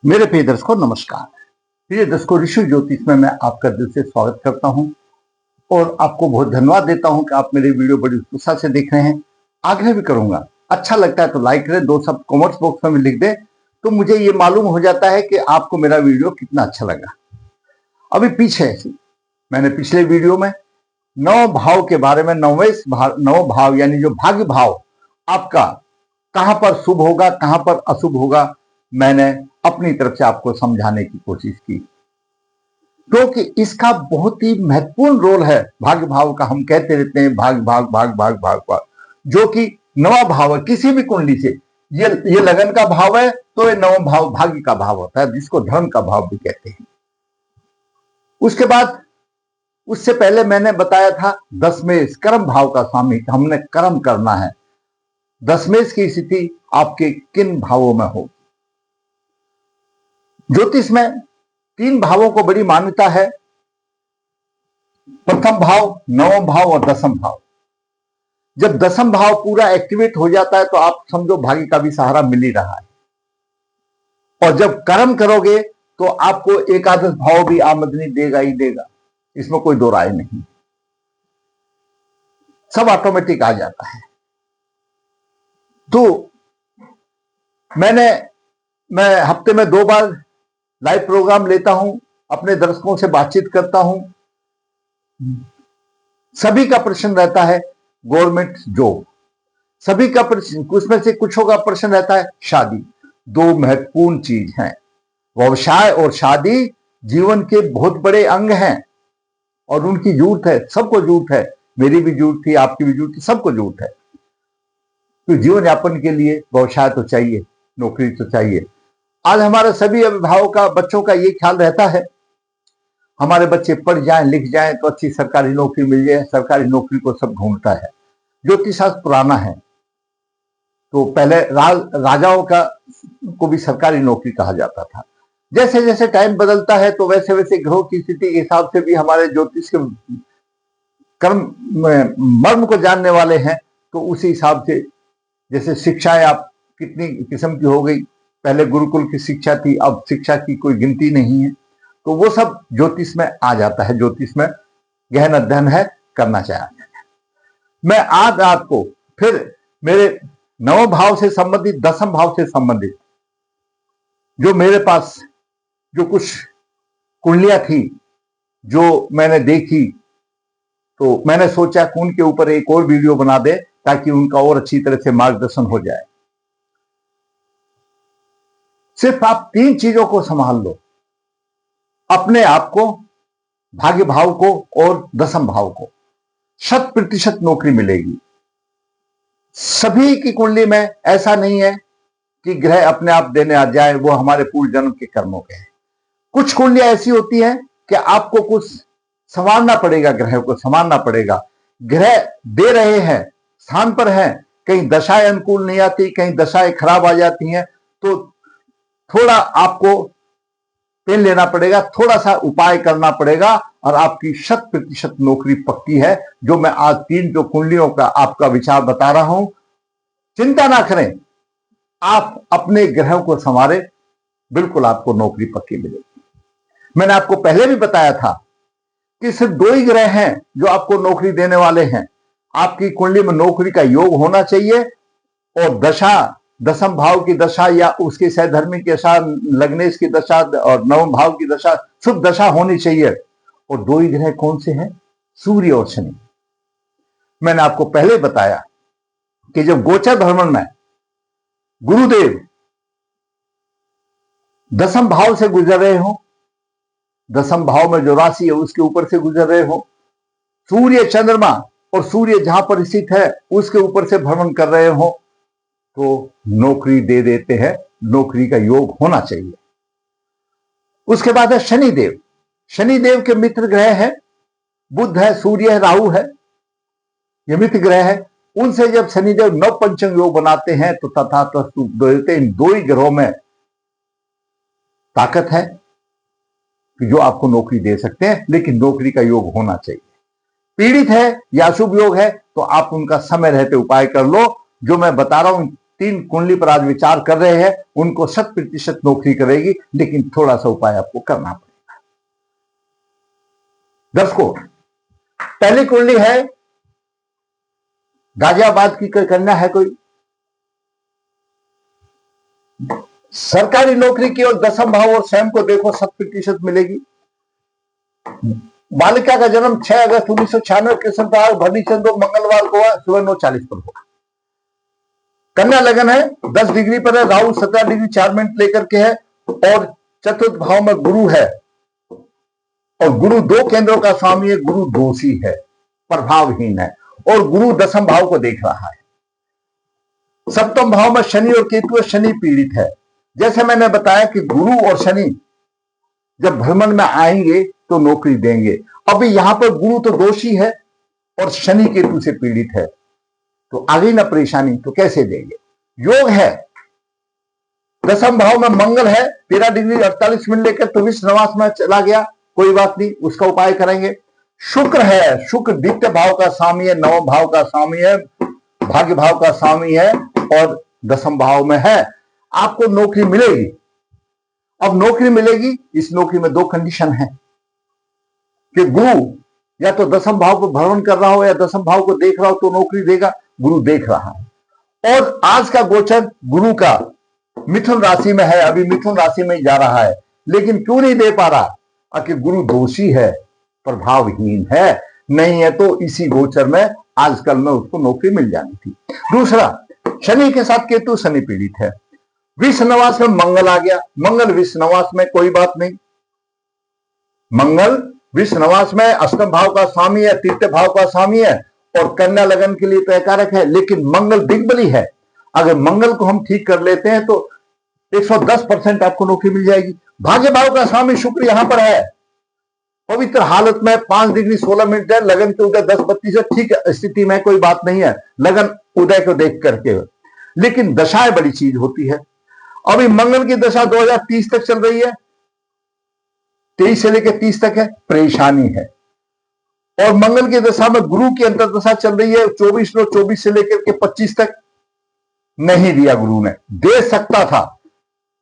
मेरे प्रिय दर्शकों नमस्कार। प्रिय दर्शकों, ऋषि ज्योतिष में मैं आपका दिल से स्वागत करता हूं और आपको बहुत धन्यवाद देता हूं कि आप मेरे वीडियो बड़ी उत्साह से देख रहे हैं। आग्रह भी करूंगा, अच्छा लगता है तो लाइक करें, दो सब कमेंट्स बॉक्स में लिख दें तो मुझे ये मालूम हो जाता है कि आपको मेरा वीडियो कितना अच्छा लगा। अभी पीछे मैंने पिछले वीडियो में नौ भाव के बारे में, नौ भाव यानी जो भाग्य भाव आपका कहां पर शुभ होगा कहां पर अशुभ होगा, मैंने अपनी तरफ से आपको समझाने की कोशिश की, क्योंकि इसका बहुत ही महत्वपूर्ण रोल है भाग्य भाव का। हम कहते रहते हैं भाग भाग भाग भाग भाग भाग, जो कि नवा भाव है किसी भी कुंडली से। ये लगन का भाव है तो ये नवा भाव भाग्य का भाव होता है, जिसको धर्म का भाव भी कहते हैं। उसके बाद उससे पहले मैंने बताया था दशमेश कर्म भाव का स्वामी, हमने कर्म करना है। दशमेश की स्थिति आपके किन भावों में हो। ज्योतिष में तीन भावों को बड़ी मान्यता है, प्रथम भाव, नवम भाव और दसम भाव। जब दसम भाव पूरा एक्टिवेट हो जाता है तो आप समझो भाग्य का भी सहारा मिल ही रहा है। और जब कर्म करोगे तो आपको एकादश भाव भी आमदनी देगा ही देगा, इसमें कोई दो राय नहीं, सब ऑटोमेटिक आ जाता है। तो मैं हफ्ते में 2 बार लाइव प्रोग्राम लेता हूं, अपने दर्शकों से बातचीत करता हूं। सभी का प्रश्न रहता है गवर्नमेंट जॉब, सभी का प्रश्न, उसमें से कुछ का प्रश्न रहता है शादी। दो महत्वपूर्ण चीज हैं, व्यवसाय और शादी जीवन के बहुत बड़े अंग हैं और उनकी जरूरत है, सबको जरूरत है। मेरी भी जरूरत थी, आपकी भी जरूरत थी, सबको जरूरत है। तो जीवन यापन के लिए व्यवसाय तो चाहिए, नौकरी तो चाहिए। आज हमारे सभी अभिभावकों का, बच्चों का ये ख्याल रहता है हमारे बच्चे पढ़ जाएं, लिख जाएं तो अच्छी सरकारी नौकरी मिल जाए। सरकारी नौकरी को सब ढूंढता है। ज्योतिष शास्त्र पुराना है, तो पहले राजाओं को भी सरकारी नौकरी कहा जाता था। जैसे जैसे टाइम बदलता है तो वैसे वैसे ग्रहों की स्थिति के हिसाब से भी हमारे ज्योतिष के कर्म मर्म को जानने वाले हैं, तो उसी हिसाब से जैसे शिक्षाएं आप कितनी किस्म की हो गई। पहले गुरुकुल की शिक्षा थी, अब शिक्षा की कोई गिनती नहीं है। तो वो सब ज्योतिष में आ जाता है। ज्योतिष में गहन अध्ययन है, करना चाहिए। मैं आज आपको फिर मेरे नव भाव से संबंधित, दसम भाव से संबंधित जो मेरे पास जो कुछ कुंडलियां थी जो मैंने देखी, तो मैंने सोचा कि उनके ऊपर एक और वीडियो बना दे ताकि उनका और अच्छी तरह से मार्गदर्शन हो जाए। सिर्फ आप 3 चीजों को संभाल लो, अपने आप को, भाग्य भाव को और दसम भाव को, 100% नौकरी मिलेगी। सभी की कुंडली में ऐसा नहीं है कि ग्रह अपने आप देने आ जाए, वो हमारे पूर्व जन्म के कर्मों के हैं। कुछ कुंडलियां ऐसी होती हैं कि आपको कुछ संवारना पड़ेगा, ग्रह को संवारना पड़ेगा। ग्रह दे रहे हैं, स्थान पर हैं, कहीं दशाएं अनुकूल नहीं आती, कहीं दशाएं खराब आ जाती हैं, तो थोड़ा आपको पेन लेना पड़ेगा, थोड़ा सा उपाय करना पड़ेगा और आपकी 100% नौकरी पक्की है। जो मैं आज 3 जो कुंडलियों का आपका विचार बता रहा हूं, चिंता ना करें, आप अपने ग्रहों को संवारे, बिल्कुल आपको नौकरी पक्की मिलेगी। मैंने आपको पहले भी बताया था कि सिर्फ 2 ही ग्रह हैं जो आपको नौकरी देने वाले हैं। आपकी कुंडली में नौकरी का योग होना चाहिए और दशा, दसम भाव की दशा या उसकी सहधर्मी की दशा, लग्नेश की दशा और नवम भाव की दशा, शुभ दशा होनी चाहिए। और 2 ही ग्रह कौन से हैं? सूर्य और शनि। मैंने आपको पहले बताया कि जब गोचर भ्रमण में गुरुदेव दसम भाव से गुजर रहे हो, दसम भाव में जो राशि है उसके ऊपर से गुजर रहे हो, सूर्य, चंद्रमा और सूर्य जहां पर स्थित है उसके ऊपर से भ्रमण कर रहे हो, तो नौकरी दे देते हैं। नौकरी का योग होना चाहिए। उसके बाद है शनिदेव। शनिदेव के मित्र ग्रह है, बुध है, सूर्य है, राहु है, ये मित्र ग्रह है। उनसे जब शनिदेव नव पंचम योग बनाते हैं तो तथास्तु देते। इन 2 ही ग्रहों में ताकत है कि जो आपको नौकरी दे सकते हैं, लेकिन नौकरी का योग होना चाहिए। पीड़ित है या शुभ योग है तो आप उनका समय रहते उपाय कर लो। जो मैं बता रहा हूं 3 कुंडली पर आज विचार कर रहे हैं, उनको 100% नौकरी करेगी, लेकिन थोड़ा सा उपाय आपको करना पड़ेगा। दर्शकों, पहली कुंडली है गाजियाबाद की कोई कन्या है, कोई सरकारी नौकरी की और 10th भाव और स्वयं को देखो 100% मिलेगी। बालिका का जन्म 6 अगस्त 1996 कृष्ण भरनी चंद्र मंगलवार को हुआ, सुबह 9:40 पर हुआ। कन्या लगन है, 10 डिग्री पर है, राहु 17 डिग्री 4 मिनट लेकर के है, और चतुर्थ भाव में गुरु है, और गुरु 2 केंद्रों का स्वामी है, गुरु दोषी है, प्रभावहीन है, और गुरु 10th भाव को देख रहा है। 7th भाव में शनि और केतु, शनि पीड़ित है। जैसे मैंने बताया कि गुरु और शनि जब भ्रमण में आएंगे तो नौकरी देंगे। अभी यहां पर गुरु तो दोषी है और शनि केतु से पीड़ित है, तो आ गई ना परेशानी, तो कैसे देंगे। योग है, 10th भाव में मंगल है, 13 डिग्री 48 मिनट लेकर 24 नवास में चला गया, कोई बात नहीं, उसका उपाय करेंगे। शुक्र है, शुक्र द्वितीय भाव का स्वामी है, 9वें भाव का स्वामी है, भाग्य भाव का स्वामी है, और 10th भाव में है। आपको नौकरी मिलेगी। अब नौकरी मिलेगी, इस नौकरी में 2 कंडीशन है कि गुरु या तो 10th भाव को भ्रमण कर रहा हो या 10th भाव को देख रहा हो तो नौकरी देगा। गुरु देख रहा है, और आज का गोचर गुरु का मिथुन राशि में है, अभी मिथुन राशि में ही जा रहा है, लेकिन क्यों नहीं दे पा रहा? कि गुरु दोषी है, प्रभावहीन है, नहीं है तो इसी गोचर में आजकल में उसको नौकरी मिल जानी थी। दूसरा, शनि के साथ केतु, शनि पीड़ित है। विष नवास में मंगल आ गया, मंगल विष नवास में, कोई बात नहीं, मंगल विष नवास में 8th भाव का स्वामी है, 3य भाव का स्वामी है, और कन्या लगन के लिए तयकारक है, लेकिन मंगल दिग्बली है। अगर मंगल को हम ठीक कर लेते हैं तो 110% आपको नौकरी मिल जाएगी। भाग्य भाव का स्वामी शुक्र यहां पर है, पवित्र हालत में 5 डिग्री 16 मिनट है, लगन के उदय 10:32 है, ठीक स्थिति में, कोई बात नहीं है, लगन उदय को देख करके। लेकिन दशाएं बड़ी चीज होती है। अभी मंगल की दशा 2030 तक चल रही है, 23 से लेकर 30 तक है, परेशानी है। और मंगल की दशा में गुरु की अंतर्दशा चल रही है, 24 से लेकर के 25 तक। नहीं दिया गुरु ने, दे सकता था,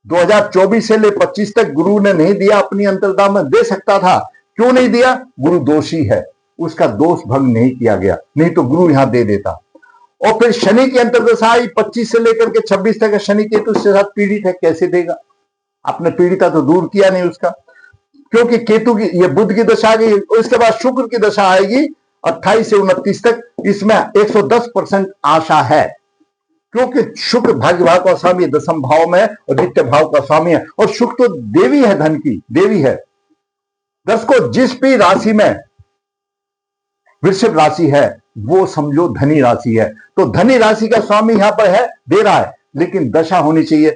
2024 से लेकर 25 तक गुरु ने नहीं दिया, अपनी अंतर्दशा में दे सकता था। क्यों नहीं दिया? गुरु दोषी है, उसका दोष भंग नहीं किया गया, नहीं तो गुरु यहां दे देता। और फिर शनि की अंतर्दशा आई, 25 से लेकर के 26 तक, शनि केतु के साथ पीड़ित है, कैसे देगा? आपने पीड़िता तो दूर किया नहीं उसका, क्योंकि केतु की, ये बुध की दशा आ गई, उसके बाद शुक्र की दशा आएगी 28 से 29 तक। इसमें 110% आशा है, क्योंकि शुक्र भाग्य भाव का स्वामी 10th भाव में और द्वितीय भाव का स्वामी है, और शुक्र तो देवी है, धन की देवी है। दर्शकों, जिस भी राशि में वृषभ राशि है वो समझो धनी राशि है, तो धनी राशि का स्वामी यहां पर है, दे रहा है, लेकिन दशा होनी चाहिए।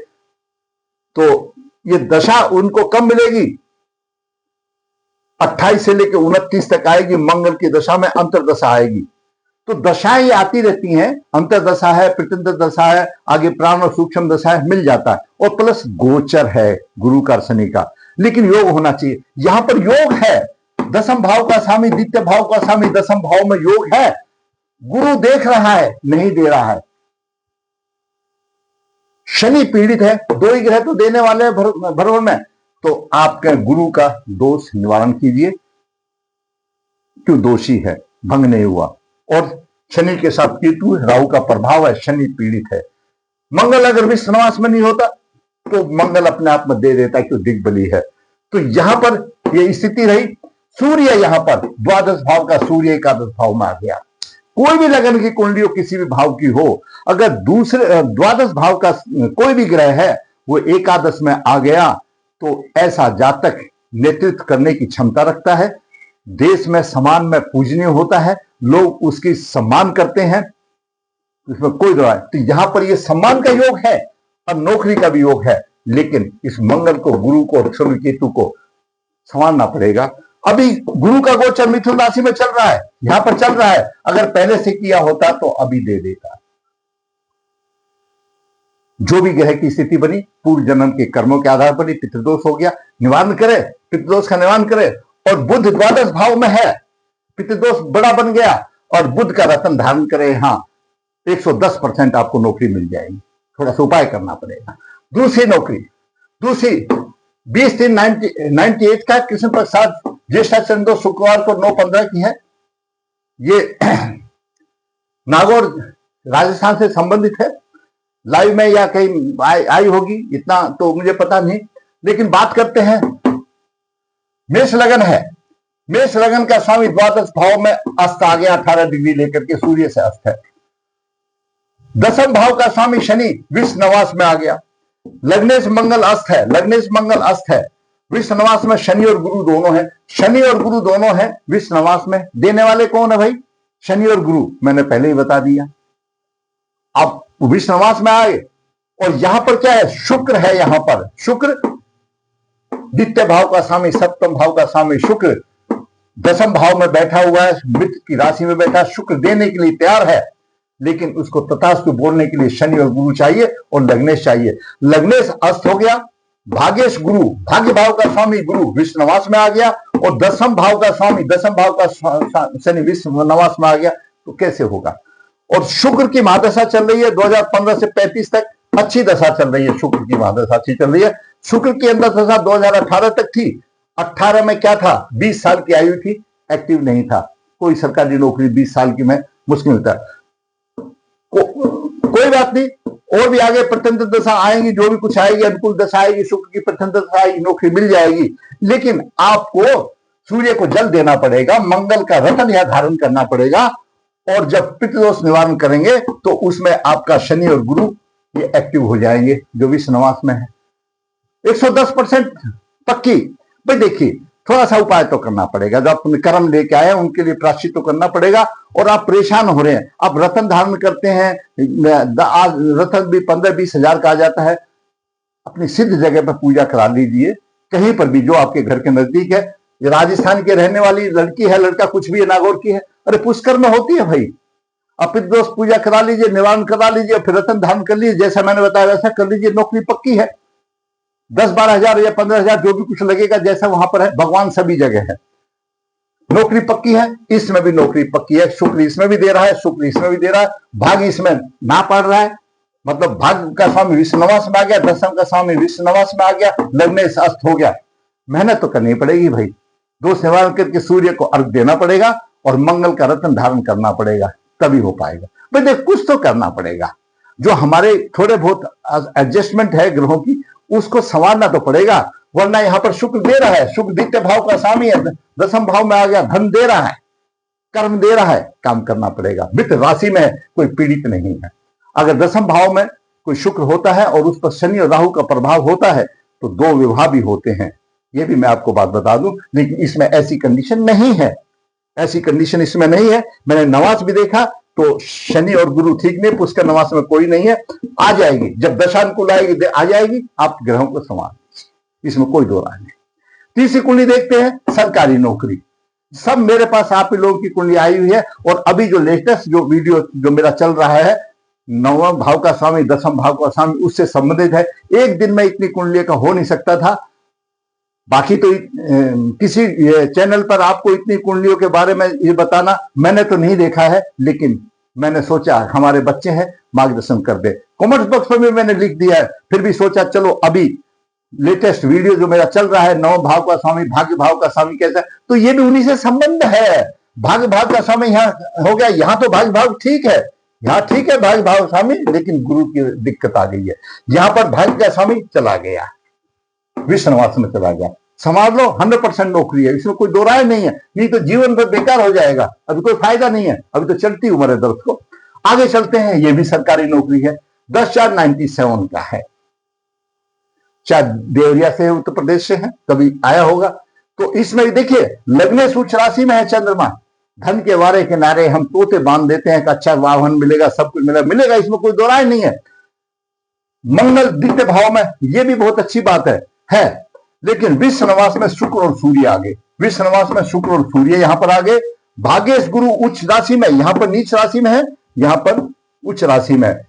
तो ये दशा उनको कब मिलेगी? 28 से लेकर 29 तक आएगी, मंगल की दशा में अंतरदशा आएगी। तो दशाएं ये आती रहती हैं, अंतरदशा है, प्रत्यंतर दशा है, आगे प्राण और सूक्ष्म दशा है, मिल जाता है। और प्लस गोचर है गुरु का, शनि का, लेकिन योग होना चाहिए। यहां पर योग है, 10th भाव का स्वामी, द्वितीय भाव का स्वामी, 10th भाव में योग है, गुरु देख रहा है, नहीं दे रहा है। शनि पीड़ित है, 2 ही ग्रह तो देने वाले हैं भरवन में, तो आपके गुरु का दोष निवारण कीजिए। क्यों? दोषी है, भंग नहीं हुआ, और शनि के साथ केतु, राहु का प्रभाव है, शनि पीड़ित है। मंगल अगर विष नवास में नहीं होता तो मंगल अपने आप में दे देता है, क्यों? दिग्बली है। तो यहां पर यह स्थिति रही। सूर्य यहां पर 12th भाव का सूर्य 11th भाव में आ गया। कोई भी लगन की कुंडली हो, किसी भी भाव की हो, अगर दूसरे 12th भाव का कोई भी ग्रह है वो 11th में आ गया, तो ऐसा जातक नेतृत्व करने की क्षमता रखता है, देश में सम्मान में पूजनीय होता है, लोग उसकी सम्मान करते हैं, इसमें कोई दो। तो यहां पर यह सम्मान का योग है और नौकरी का भी योग है, लेकिन इस मंगल को, गुरु को और शनि केतु को संभालना पड़ेगा। अभी गुरु का गोचर मिथुन राशि में चल रहा है, यहां पर चल रहा है, अगर पहले से किया होता तो अभी दे देता। जो भी ग्रह की स्थिति बनी, पूर्व जन्म के कर्मों के आधार पर ही पितृदोष हो गया, निवारण करे, पितृदोष का निवारण करे। और बुध 12th भाव में है, पितृदोष बड़ा बन गया, और बुध का रत्न धारण करे, हाँ 110% आपको नौकरी मिल जाएगी। थोड़ा सा उपाय करना पड़ेगा। दूसरी नौकरी, दूसरी 20/3/98 का कृष्ण प्रसाद ज्येष्ठा चंद्र शुक्रवार को 9/15 की है। ये नागौर राजस्थान से संबंधित है। लाइव में या कहीं आई होगी, इतना तो मुझे पता नहीं। लेकिन बात करते हैं, मेष लगन है। मेष लगन का स्वामी द्वादश भाव में अस्त आ गया, 18 डिग्री लेकर के सूर्य से अस्त है। दसम भाव का स्वामी शनि विश्व नवास में आ गया। लग्नेश मंगल अस्त है, लग्नेश मंगल अस्त है। विश्व नवास में शनि और गुरु दोनों हैं, शनि और गुरु दोनों हैं विश्व नवास में। देने वाले कौन है भाई? शनि और गुरु, मैंने पहले ही बता दिया। अब विश्व नवास में आए और यहां पर क्या है? शुक्र है। यहां पर शुक्र द्वितीय भाव का स्वामी, सप्तम भाव का स्वामी शुक्र दसम भाव में बैठा हुआ है, मित्र की राशि में बैठा। शुक्र देने के लिए तैयार है, लेकिन उसको तथास्तु बोलने के लिए शनि और गुरु चाहिए और लग्नेश चाहिए। लग्नेश अस्त हो गया। भाग्येश गुरु, भाग्य भाव का स्वामी गुरु विश्व नवास में आ गया और दसम भाव का स्वामी, दसम भाव का शनि विश्व नवास में आ गया। तो कैसे होगा? और शुक्र की महादशा चल रही है 2015 से 35 तक, अच्छी दशा चल रही है। शुक्र की महादशा अच्छी चल रही है। शुक्र की अंदर दशा 2018 तक थी। 18 में क्या था? 20 साल की आयु थी, एक्टिव नहीं था। कोई सरकारी नौकरी 20 साल की में मुश्किल था। कोई बात नहीं, और भी आगे प्रत्यंत दशा आएंगी, जो भी कुछ आएगी, अनुकूल दशा आएगी, शुक्र की प्रत्यंत दशा आएगी, नौकरी मिल जाएगी। लेकिन आपको सूर्य को जल देना पड़ेगा, मंगल का रतन यह धारण करना पड़ेगा। और जब पितृदोष निवारण करेंगे तो उसमें आपका शनि और गुरु ये एक्टिव हो जाएंगे, जो विश्व नवास में है। 110% पक्की। भाई देखिए, थोड़ा सा उपाय तो करना पड़ेगा। जो अपने कर्म लेके आए उनके लिए प्रायश्चित तो करना पड़ेगा। और आप परेशान हो रहे हैं, आप रतन धारण करते हैं, आज रतन भी 15-20 हजार का आ जाता है। अपनी सिद्ध जगह पर पूजा करा लीजिए, कहीं पर भी जो आपके घर के नजदीक है। राजस्थान के रहने वाली लड़की है, लड़का कुछ भी है, नागौर की है, अरे पुष्कर में होती है भाई। आप पितृदोष पूजा करा लीजिए, निवारण करा लीजिए, फिर रतन धारण कर लीजिए, जैसा मैंने बताया वैसा कर लीजिए। नौकरी पक्की है। 10-12 हजार या 15 हजार जो भी कुछ लगेगा, जैसा वहां पर है। भगवान सभी जगह है, नौकरी पक्की है। इसमें भी नौकरी पक्की है। शुक्र इसमें भी दे रहा है, शुक्र इसमें भी दे रहा है। भाग्य इसमें ना पड़ रहा है, मतलब भाग्य का स्वामी विश्व नवास में आ गया, दसम का स्वामी विश्व नवास में आ गया, लग्नेश अस्त हो गया। मेहनत तो करनी पड़ेगी भाई। दोष निवारण करके सूर्य को अर्घ देना पड़ेगा और मंगल का रत्न धारण करना पड़ेगा, तभी हो पाएगा। भाई देख, कुछ तो करना पड़ेगा। जो हमारे थोड़े बहुत एडजस्टमेंट है ग्रहों की, उसको संवारना तो पड़ेगा। वरना यहां पर शुक्र दे रहा है, शुक्र द्वितीय भाव का स्वामी है, दसम भाव में आ गया, धन दे रहा है, कर्म दे रहा है, काम करना पड़ेगा। मित्र राशि में कोई पीड़ित नहीं है। अगर दसम भाव में कोई शुक्र होता है और उस पर शनि और राहु का प्रभाव होता है तो 2 विवाह भी होते हैं। यह भी मैं आपको बात बता दूं, लेकिन इसमें ऐसी कंडीशन नहीं है, ऐसी कंडीशन इसमें नहीं है। मैंने नवास भी देखा तो शनि और गुरु ठीक नहीं, पुष्कर नवास में कोई नहीं है। आ जाएगी, जब दशानुकूल आएगी आ जाएगी, आप ग्रहों को संभाल, इसमें कोई दो राय नहीं। तीसरी कुंडली देखते हैं, सरकारी नौकरी। सब मेरे पास आप ही लोगों की कुंडली आई हुई है। और अभी जो लेटेस्ट जो वीडियो जो मेरा चल रहा है, 9वां भाव का स्वामी, 10वां भाव का स्वामी, उससे संबंधित है। एक दिन में इतनी कुंडली का हो नहीं सकता था। बाकी तो किसी चैनल पर आपको इतनी कुंडलियों के बारे में ये बताना मैंने तो नहीं देखा है, लेकिन मैंने सोचा हमारे बच्चे हैं, मार्गदर्शन कर दे। कमेंट बॉक्स में भी मैंने लिख दिया है, फिर भी सोचा चलो अभी लेटेस्ट वीडियो जो मेरा चल रहा है, 9 भाव का स्वामी, भाग्य भाव का स्वामी कैसा है, तो ये भी उन्हीं से संबंध है। भाग्य भाव का स्वामी यहाँ हो गया, यहाँ तो भाग्य भाव ठीक है, यहाँ ठीक है भाग्य भाव स्वामी, लेकिन गुरु की दिक्कत आ गई है। यहाँ पर भाग्य का स्वामी चला गया, विश्ववास में चला गया। संभाल लो, 100% नौकरी है, इसमें कोई दो राय नहीं है। नहीं तो जीवन पर बेकार हो जाएगा, अभी कोई फायदा नहीं है। अभी तो चलती उम्र है दोस्तों। आगे चलते हैं, ये भी सरकारी नौकरी है, 10/4/97 का है। शायद देवरिया से, उत्तर प्रदेश से है, कभी आया होगा। तो इसमें देखिए, लग्नेश उच्च राशि में है चंद्रमा। धन के वारे किनारे हम तोते बांध देते हैं कि अच्छा वाहन मिलेगा, सब कुछ मिलेगा, इसमें कोई दो राय नहीं है। मंगल द्वितीय भाव में, ये भी बहुत अच्छी बात है। लेकिन विश्व नवास में शुक्र और सूर्य आगे, विश्व नवास में शुक्र और सूर्य यहां पर आगे। भाग्येश गुरु उच्च राशि में, यहां पर नीच राशि में है, यहां पर उच्च राशि में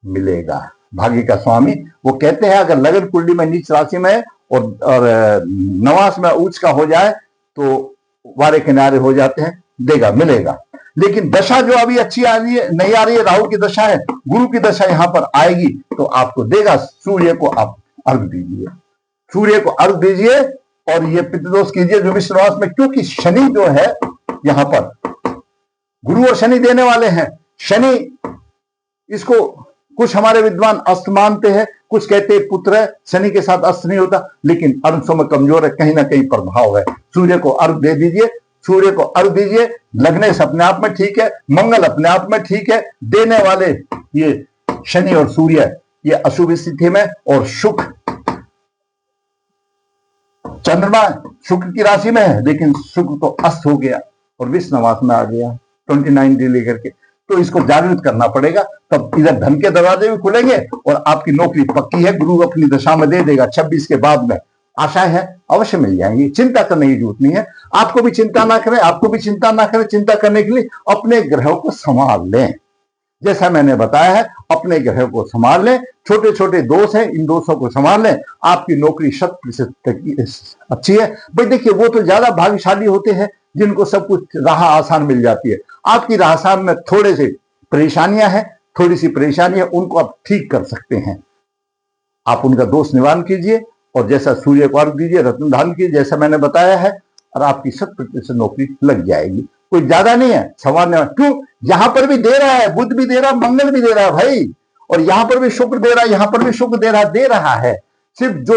मिलेगा। भाग्य का स्वामी, वो कहते हैं अगर लगन कुंडली में नीच राशि में है और नवास में उच्च का हो जाए तो वारे किनारे हो जाते हैं, देगा, मिलेगा। लेकिन दशा जो अभी अच्छी आ रही है, नहीं आ रही है, राहु की दशा है, गुरु की दशा यहां पर आएगी तो आपको देगा। सूर्य को आप अर्घ दीजिए, सूर्य को अर्घ दीजिए और ये पितृदोष कीजिए जो विश्वास में, क्योंकि शनि जो है यहां पर, गुरु और शनि देने वाले हैं। शनि, इसको कुछ हमारे विद्वान अस्त मानते हैं, कुछ कहते हैं पुत्र है, शनि के साथ अस्त नहीं होता, लेकिन अंशों में कमजोर है, कहीं ना कहीं प्रभाव है। सूर्य को अर्घ दे दीजिए, सूर्य को अर्घ दीजिए। लग्नेश अपने आप में ठीक है, मंगल अपने आप में ठीक है, देने वाले ये शनि और सूर्य ये अशुभ स्थिति में, और शुक्र, चंद्रमा शुक्र की राशि में है, लेकिन शुक्र तो अस्त हो गया और विषनवास में आ गया 29 डिग्री करके, तो इसको जागृत करना पड़ेगा। तब इधर धन के दरवाजे भी खुलेंगे और आपकी नौकरी पक्की है, गुरु अपनी दशा में दे देगा। 26 के बाद में आशाएं हैं अवश्य मिल जाएंगी, चिंता करने की जरूरत नहीं है। आपको भी चिंता ना करें, आपको भी चिंता ना करें। चिंता करने के लिए अपने ग्रहों को संभाल लें, जैसा मैंने बताया है, अपने ग्रहों को संभाल लें। छोटे छोटे दोष हैं, इन दोषों को संभाल लें, आपकी नौकरी 100% अच्छी है। भाई देखिए, वो तो ज्यादा भाग्यशाली होते हैं जिनको सब कुछ राह आसान मिल जाती है। आपकी राह आसान में थोड़े से परेशानियां हैं, थोड़ी सी परेशानियां, उनको आप ठीक कर सकते हैं। आप उनका दोष निवारण कीजिए और जैसा सूर्य को अर्घ दीजिए, रत्न दान कीजिए, जैसा मैंने बताया है, और आपकी 100% नौकरी लग जाएगी। कोई ज्यादा नहीं है, सामान्य। क्यों? यहां पर भी दे रहा है, बुध भी दे रहा है, मंगल भी दे रहा है भाई, और यहां पर भी शुक्र दे रहा है, यहां पर भी शुक्र दे रहा है। सिर्फ जो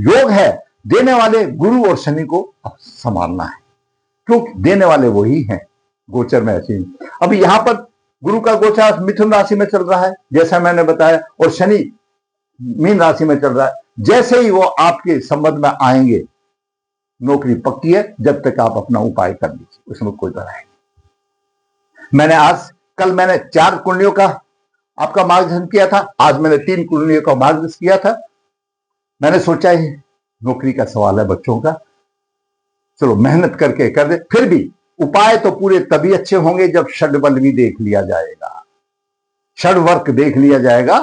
योग है, देने वाले गुरु और शनि को संभालना है, क्योंकि देने वाले वही हैं। गोचर में ऐसे ही अभी यहां पर गुरु का गोचर मिथुन राशि में चल रहा है, जैसा मैंने बताया, और शनि मीन राशि में चल रहा है। जैसे ही वो आपके संबंध में आएंगे, नौकरी पक्की है, जब तक आप अपना उपाय कर लीजिए, उसमें कोई तरह नहीं। कल मैंने 4 कुंडलियों का आपका मार्गदर्शन किया था, आज मैंने 3 कुंडलियों का मार्गदर्शन किया था। मैंने सोचा ही नौकरी का सवाल है बच्चों का, चलो मेहनत करके कर दे। फिर भी उपाय तो पूरे तभी अच्छे होंगे जब षड्बल भी देख लिया जाएगा, षड्वर्ग देख लिया जाएगा।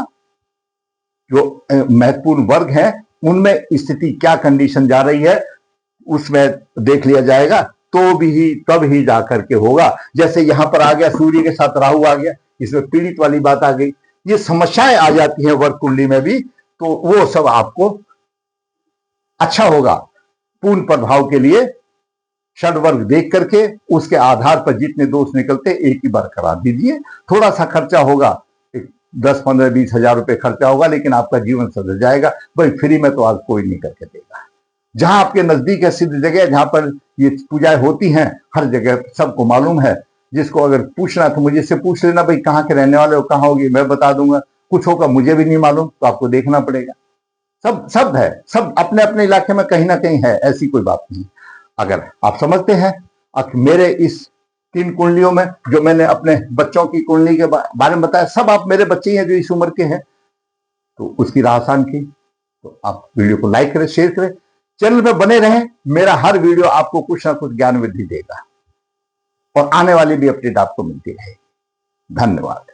जो महत्वपूर्ण वर्ग है उनमें स्थिति क्या कंडीशन जा रही है, उसमें देख लिया जाएगा, तो भी तब ही जाकर के होगा। जैसे यहां पर आ गया, सूर्य के साथ राहु आ गया, इसमें पीड़ित वाली बात आ गई। ये समस्याएं आ जाती हैं वर्ग कुंडली में भी, तो वो सब आपको अच्छा होगा। पूर्ण प्रभाव के लिए षड्वर्ग देख करके उसके आधार पर जितने दोष निकलते एक ही बार करा दीजिए। थोड़ा सा खर्चा होगा, 10, 15, 20 हजार रुपए खर्चा होगा, लेकिन आपका जीवन सधर जाएगा। भाई फ्री में तो आज कोई नहीं करके देगा। जहां आपके नजदीक है सिद्ध जगह, जहां पर ये पूजाएं होती हैं, हर जगह सबको मालूम है। जिसको अगर पूछना तो मुझे से पूछ लेना, भाई कहाँ के रहने वाले हो, कहाँ होगी, मैं बता दूंगा। कुछ होगा मुझे भी नहीं मालूम, तो आपको देखना पड़ेगा। सब है, सब अपने अपने इलाके में कहीं ना कहीं है, ऐसी कोई बात नहीं। अगर आप समझते हैं, मेरे इस 3 कुंडलियों में जो मैंने अपने बच्चों की कुंडली के बारे में बताया, सब आप मेरे बच्चे ही हैं जो इस उम्र के हैं, तो उसकी राह आसान की। तो आप वीडियो को लाइक करें, शेयर करें, चैनल पे बने रहें। मेरा हर वीडियो आपको कुछ ना कुछ ज्ञान वृद्धि देगा और आने वाली भी अपडेट आपको मिलती रहेगी। धन्यवाद।